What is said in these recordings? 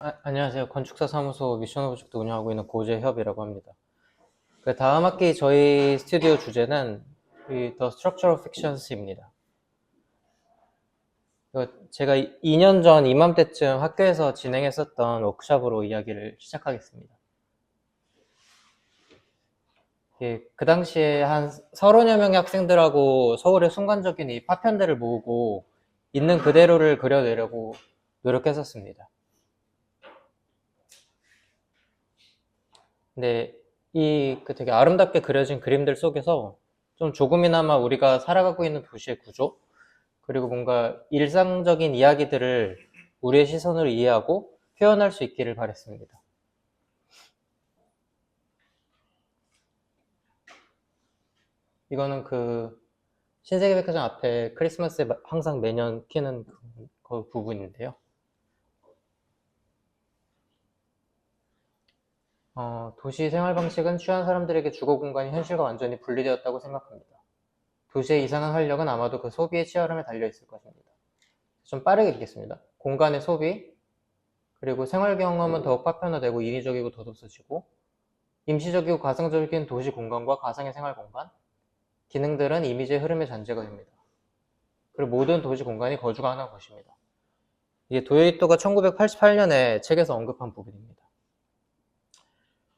안녕하세요. 건축사 사무소 미션 오브젝트 운영하고 있는 고재협이라고 합니다. 그 다음 학기 저희 스튜디오 주제는 The Structural Fictions입니다. 제가 2년 전 이맘때쯤 학교에서 진행했었던 워크숍으로 이야기를 시작하겠습니다. 그 당시에 한 30여 명의 학생들하고 서울의 순간적인 이 파편들을 모으고 있는 그대로를 그려내려고 노력했었습니다. 근데 그 되게 아름답게 그려진 그림들 속에서 좀 조금이나마 우리가 살아가고 있는 도시의 구조, 그리고 뭔가 일상적인 이야기들을 우리의 시선으로 이해하고 표현할 수 있기를 바랬습니다. 이거는 그 신세계백화점 앞에 크리스마스에 항상 매년 키는 그 부분인데요. 도시 생활 방식은 취한 사람들에게 주거 공간이 현실과 완전히 분리되었다고 생각합니다. 도시의 이상한 활력은 아마도 그 소비의 치열함에 달려있을 것입니다. 좀 빠르게 읽겠습니다. 공간의 소비, 그리고 생활 경험은 더욱 파편화되고 인위적이고 덧없어지고, 임시적이고 가상적인 도시 공간과 가상의 생활 공간, 기능들은 이미지의 흐름의 전제가 됩니다. 그리고 모든 도시 공간이 거주가 하는 것입니다. 이게 도요이토가 1988년에 책에서 언급한 부분입니다.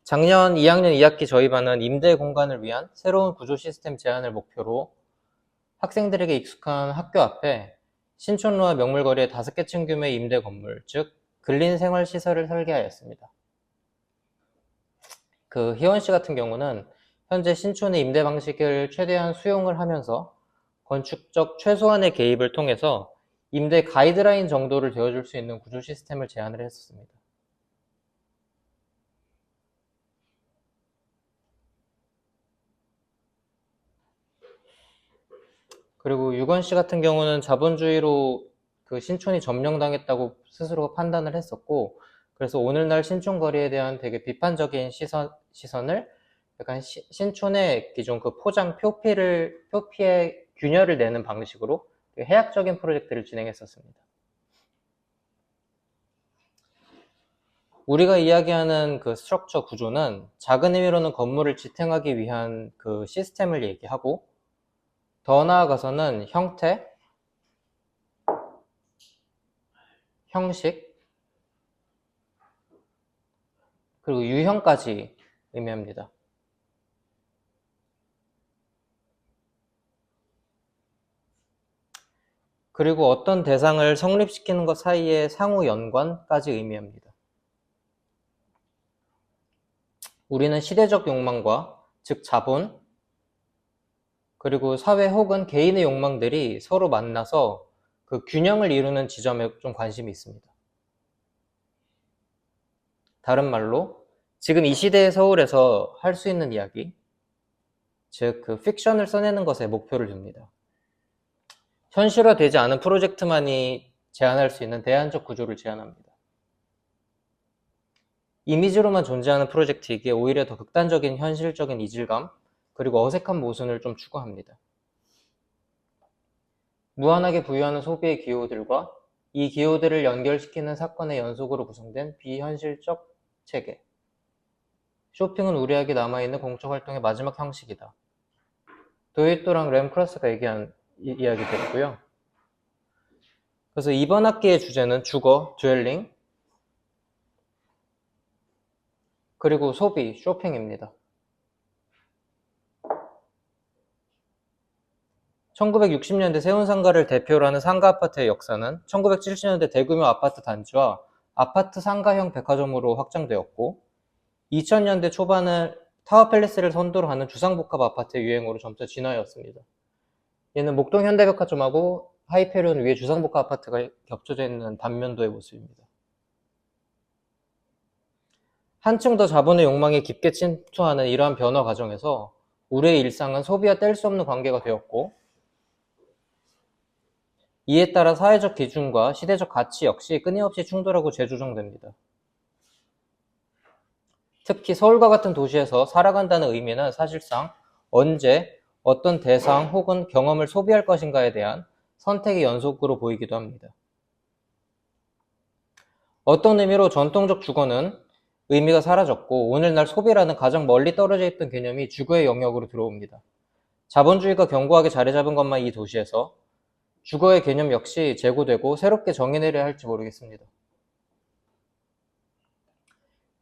작년 2학년 2학기 저희 반은 임대 공간을 위한 새로운 구조 시스템 제안을 목표로 학생들에게 익숙한 학교 앞에 신촌로와 명물거리에 5개 층 규모의 임대 건물, 즉 근린생활시설을 설계하였습니다. 그 희원 씨 같은 경우는 현재 신촌의 임대 방식을 최대한 수용을 하면서 건축적 최소한의 개입을 통해서 임대 가이드라인 정도를 되어줄 수 있는 구조 시스템을 제안을 했었습니다. 그리고 유건 씨 같은 경우는 자본주의로 그 신촌이 점령당했다고 스스로 판단을 했었고, 그래서 오늘날 신촌 거리에 대한 되게 비판적인 시선을 약간 신촌의 기존 그 포장 표피의 균열을 내는 방식으로 해학적인 프로젝트를 진행했었습니다. 우리가 이야기하는 그 스트럭처 구조는 작은 의미로는 건물을 지탱하기 위한 그 시스템을 얘기하고, 더 나아가서는 형태, 형식, 그리고 유형까지 의미합니다. 그리고 어떤 대상을 성립시키는 것 사이의 상호 연관까지 의미합니다. 우리는 시대적 욕망과, 즉 자본, 그리고 사회 혹은 개인의 욕망들이 서로 만나서 그 균형을 이루는 지점에 좀 관심이 있습니다. 다른 말로 지금 이 시대의 서울에서 할 수 있는 이야기, 즉 그 픽션을 써내는 것에 목표를 둡니다. 현실화되지 않은 프로젝트만이 제안할 수 있는 대안적 구조를 제안합니다. 이미지로만 존재하는 프로젝트이기에 오히려 더 극단적인 현실적인 이질감, 그리고 어색한 모순을 좀 추구합니다. 무한하게 부유하는 소비의 기호들과 이 기호들을 연결시키는 사건의 연속으로 구성된 비현실적 체계. 쇼핑은 우리에게 남아있는 공적활동의 마지막 형식이다. 도이토랑 램크로스가 얘기한 이야기들이고요. 그래서 이번 학기의 주제는 주거, 듀얼링, 그리고 소비, 쇼핑입니다. 1960년대 세운상가를 대표로 하는 상가아파트의 역사는 1970년대 대규모 아파트 단지와 아파트 상가형 백화점으로 확장되었고, 2000년대 초반은 타워팰리스를 선도로 하는 주상복합 아파트의 유행으로 점차 진화하였습니다. 얘는 목동 현대백화점하고 하이페리온 위에 주상복합 아파트가 겹쳐져 있는 단면도의 모습입니다. 한층 더 자본의 욕망이 깊게 침투하는 이러한 변화 과정에서 우리의 일상은 소비와 뗄 수 없는 관계가 되었고, 이에 따라 사회적 기준과 시대적 가치 역시 끊임없이 충돌하고 재조정됩니다. 특히 서울과 같은 도시에서 살아간다는 의미는 사실상 언제, 어떤 대상 혹은 경험을 소비할 것인가에 대한 선택의 연속으로 보이기도 합니다. 어떤 의미로 전통적 주거는 의미가 사라졌고 오늘날 소비라는 가장 멀리 떨어져 있던 개념이 주거의 영역으로 들어옵니다. 자본주의가 견고하게 자리 잡은 것만 이 도시에서 주거의 개념 역시 재고되고 새롭게 정의내려야 할지 모르겠습니다.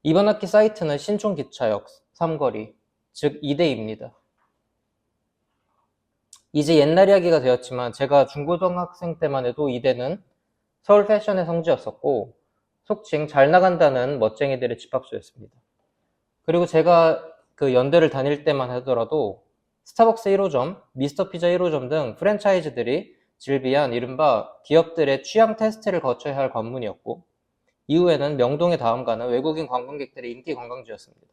이번 학기 사이트는 신촌기차역, 삼거리, 즉 이대입니다. 이제 옛날 이야기가 되었지만 제가 중고등학생 때만 해도 이대는 서울 패션의 성지였었고 속칭 잘 나간다는 멋쟁이들의 집합소였습니다. 그리고 제가 그 연대를 다닐 때만 하더라도 스타벅스 1호점, 미스터 피자 1호점 등 프랜차이즈들이 즐비한 이른바 기업들의 취향 테스트를 거쳐야 할 관문이었고 이후에는 명동의 다음가는 외국인 관광객들의 인기 관광지였습니다.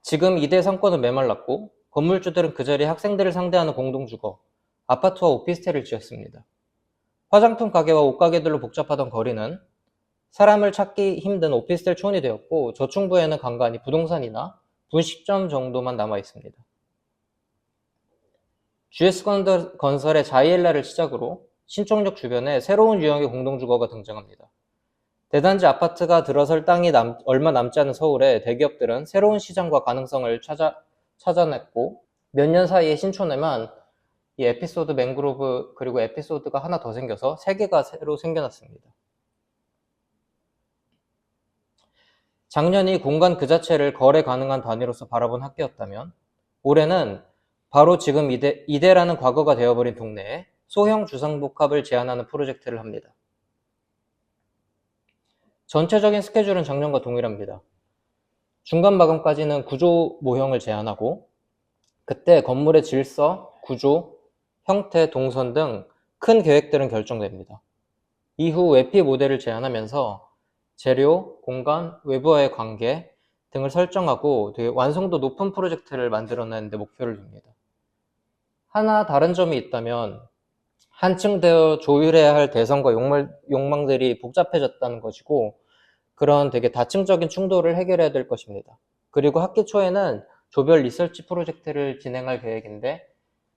지금 이대 상권은 메말랐고 건물주들은 그 자리에 학생들을 상대하는 공동주거, 아파트와 오피스텔을 지었습니다. 화장품 가게와 옷가게들로 복잡하던 거리는 사람을 찾기 힘든 오피스텔 촌이 되었고 저층부에는 간간히 부동산이나 분식점 정도만 남아 있습니다. GS건설의 자이엘라를 시작으로 신촌역 주변에 새로운 유형의 공동주거가 등장합니다. 대단지 아파트가 들어설 땅이 얼마 남지 않은 서울에 대기업들은 새로운 시장과 가능성을 찾아냈고 몇 년 사이에 신촌에만 이 에피소드 맹그로브 그리고 에피소드가 하나 더 생겨서 3개가 새로 생겨났습니다. 작년이 공간 그 자체를 거래 가능한 단위로서 바라본 학교였다면 올해는 바로 지금 이대라는 과거가 되어버린 동네에 소형 주상복합을 제안하는 프로젝트를 합니다. 전체적인 스케줄은 작년과 동일합니다. 중간 마감까지는 구조 모형을 제안하고 그때 건물의 질서, 구조, 형태, 동선 등 큰 계획들은 결정됩니다. 이후 외피 모델을 제안하면서 재료, 공간, 외부와의 관계 등을 설정하고 되게 완성도 높은 프로젝트를 만들어내는 데 목표를 둡니다. 하나 다른 점이 있다면 한층 더 조율해야 할 대선과 욕망들이 복잡해졌다는 것이고 그런 되게 다층적인 충돌을 해결해야 될 것입니다. 그리고 학기 초에는 조별 리서치 프로젝트를 진행할 계획인데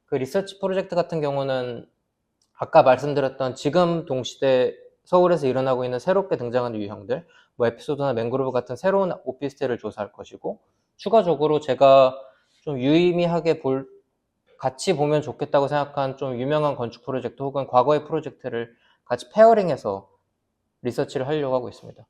그 리서치 프로젝트 같은 경우는 아까 말씀드렸던 지금 동시대 서울에서 일어나고 있는 새롭게 등장하는 유형들, 뭐 에피소드나 맹그로브 같은 새로운 오피스텔을 조사할 것이고 추가적으로 제가 좀 유의미하게 같이 보면 좋겠다고 생각한 좀 유명한 건축 프로젝트 혹은 과거의 프로젝트를 같이 페어링해서 리서치를 하려고 하고 있습니다.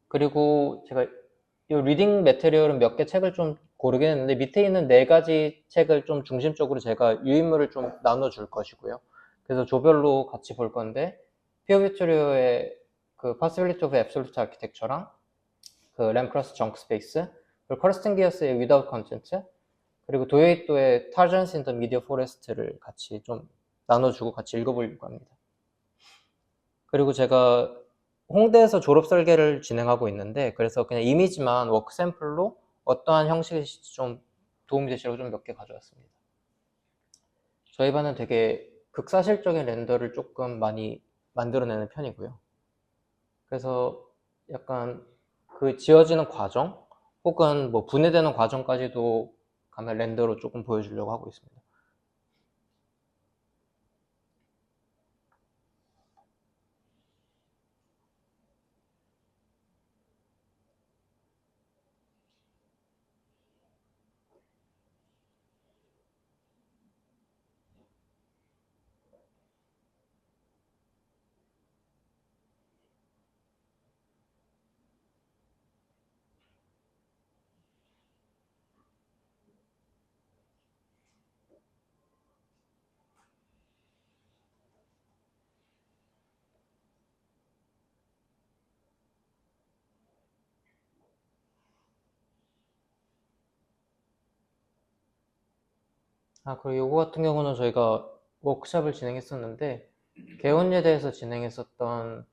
그리고 제가 이 리딩 매테리얼은 몇 개 책을 좀 고르긴 했는데 밑에 있는 4가지 책을 좀 중심적으로 제가 유인물을 좀 나눠줄 것이고요. 그래서 조별로 같이 볼 건데 피어 비토리오의 그 Possibility of Absolute Architecture랑 그 램크러스 정크 스페이스 그리고 커스튼 기어스의 Without Content 그리고 도요이토의 Tarzans in the Media Forest를 같이 좀 나눠주고 같이 읽어보려고 합니다. 그리고 제가 홍대에서 졸업 설계를 진행하고 있는데 그래서 그냥 이미지만 워크 샘플로 어떠한 형식이 좀 도움이 되시라고 좀 몇 개 가져왔습니다. 저희 반은 되게 극사실적인 렌더를 조금 많이 만들어내는 편이고요. 그래서 약간 그 지어지는 과정 혹은 뭐 분해되는 과정까지도 가면 렌더로 조금 보여주려고 하고 있습니다. 그리고 요거 같은 경우는 저희가 워크숍을 진행했었는데 개원예대에서 진행했었던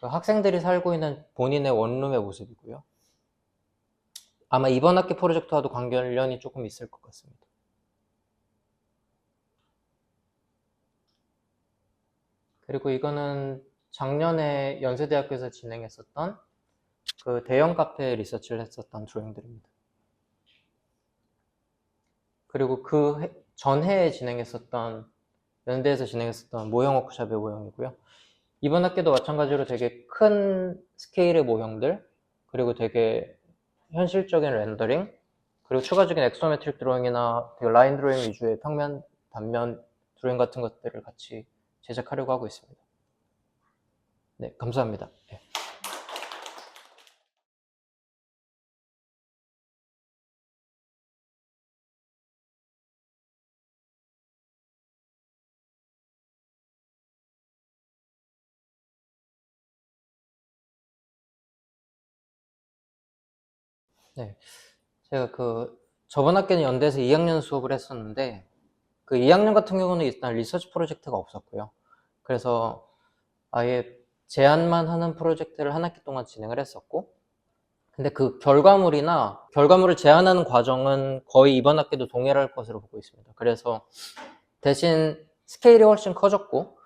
그 학생들이 살고 있는 본인의 원룸의 모습이고요. 아마 이번 학기 프로젝트와도 관련이 조금 있을 것 같습니다. 그리고 이거는 작년에 연세대학교에서 진행했었던 그 대형 카페 리서치를 했었던 드로잉들입니다. 그리고 그 전해에 진행했었던 연대에서 진행했었던 모형 워크샵의 모형이고요. 이번 학기도 마찬가지로 되게 큰 스케일의 모형들, 그리고 되게 현실적인 렌더링, 그리고 추가적인 엑소메트릭 드로잉이나 되게 라인 드로잉 위주의 평면, 단면 드로잉 같은 것들을 같이 제작하려고 하고 있습니다. 네, 감사합니다. 네. 네. 제가 저번 학기는 연대에서 2학년 수업을 했었는데, 그 2학년 같은 경우는 일단 리서치 프로젝트가 없었고요. 그래서 아예 제안만 하는 프로젝트를 한 학기 동안 진행을 했었고, 근데 그 결과물을 제안하는 과정은 거의 이번 학기도 동일할 것으로 보고 있습니다. 그래서 대신 스케일이 훨씬 커졌고,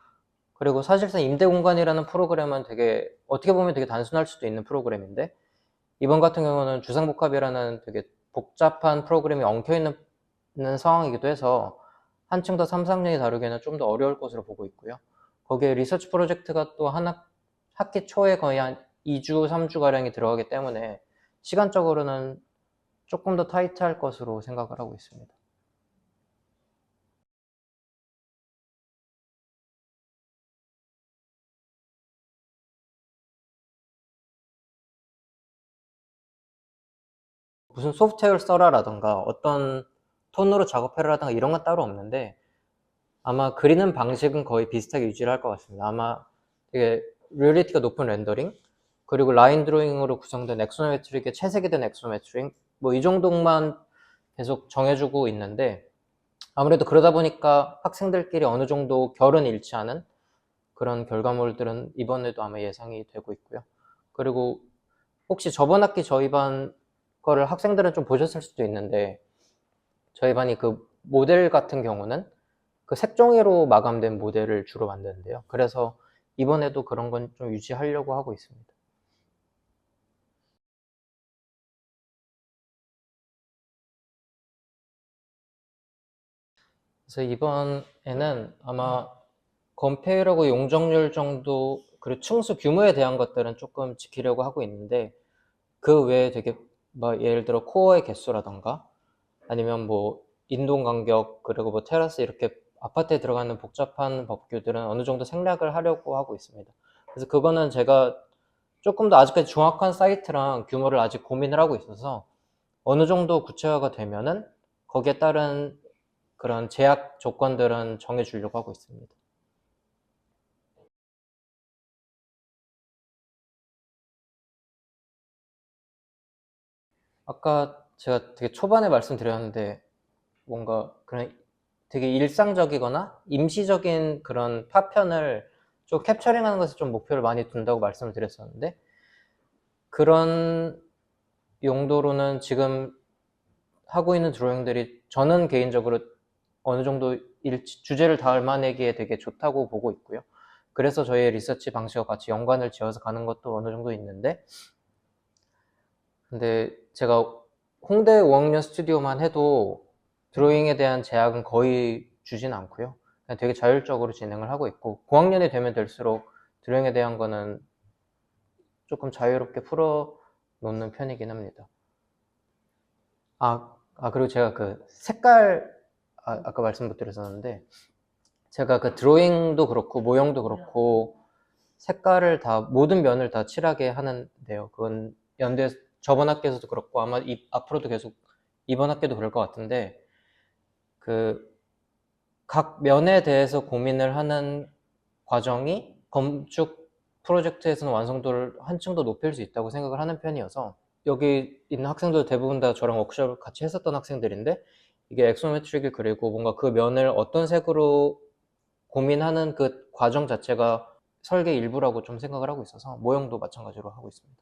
그리고 사실상 임대 공간이라는 프로그램은 되게 어떻게 보면 되게 단순할 수도 있는 프로그램인데, 이번 같은 경우는 주상복합이라는 되게 복잡한 프로그램이 엉켜있는 상황이기도 해서 한층 더 3, 4학년이 다루기에는 좀 더 어려울 것으로 보고 있고요. 거기에 리서치 프로젝트가 또 학기 초에 거의 한 2주, 3주가량이 들어가기 때문에 시간적으로는 조금 더 타이트할 것으로 생각을 하고 있습니다. 무슨 소프트웨어를 써라라던가 어떤 톤으로 작업해라라던가 이런 건 따로 없는데, 아마 그리는 방식은 거의 비슷하게 유지를 할 것 같습니다. 아마 되게 리얼리티가 높은 렌더링, 그리고 라인 드로잉으로 구성된 엑소메트릭의 채색이 된 엑소메트릭, 뭐 이 정도만 계속 정해주고 있는데, 아무래도 그러다 보니까 학생들끼리 어느 정도 결은 일치하는 그런 결과물들은 이번에도 아마 예상이 되고 있고요. 그리고 혹시 저번 학기 저희 반 거를 학생들은 좀 보셨을 수도 있는데, 저희 반이 그 모델 같은 경우는 그 색종이로 마감된 모델을 주로 만드는데요. 그래서 이번에도 그런 건 좀 유지하려고 하고 있습니다. 그래서 이번에는 아마 건폐율하고 용적률 정도, 그리고 층수 규모에 대한 것들은 조금 지키려고 하고 있는데, 그 외에 되게 뭐 예를 들어 코어의 개수라던가 아니면 뭐 인동 간격, 그리고 뭐 테라스, 이렇게 아파트에 들어가는 복잡한 법규들은 어느 정도 생략을 하려고 하고 있습니다. 그래서 그거는 제가 조금 더 아직까지 정확한 사이트랑 규모를 아직 고민을 하고 있어서 어느 정도 구체화가 되면은 거기에 따른 그런 제약 조건들은 정해주려고 하고 있습니다. 아까 제가 되게 초반에 말씀드렸는데, 뭔가 그런 되게 일상적이거나 임시적인 그런 파편을 좀 캡처링하는 것에 좀 목표를 많이 둔다고 말씀을 드렸었는데, 그런 용도로는 지금 하고 있는 드로잉들이 저는 개인적으로 어느 정도 주제를 담아내기에 되게 좋다고 보고 있고요. 그래서 저희의 리서치 방식과 같이 연관을 지어서 가는 것도 어느 정도 있는데, 근데 제가 홍대 5학년 스튜디오만 해도 드로잉에 대한 제약은 거의 주진 않고요. 그냥 되게 자율적으로 진행을 하고 있고, 고학년이 되면 될수록 드로잉에 대한 거는 조금 자유롭게 풀어 놓는 편이긴 합니다. 그리고 제가 그 색깔, 아까 말씀 못 드렸었는데, 제가 그 드로잉도 그렇고 모형도 그렇고 색깔을 다, 모든 면을 다 칠하게 하는데요. 그건 연대 저번 학기에서도 그렇고 아마 앞으로도 계속 이번 학기도 그럴 것 같은데, 그 각 면에 대해서 고민을 하는 과정이 건축 프로젝트에서는 완성도를 한층 더 높일 수 있다고 생각을 하는 편이어서, 여기 있는 학생들 대부분 다 저랑 워크숍을 같이 했었던 학생들인데, 이게 엑소메트릭을 그리고 뭔가 그 면을 어떤 색으로 고민하는 그 과정 자체가 설계 일부라고 좀 생각을 하고 있어서 모형도 마찬가지로 하고 있습니다.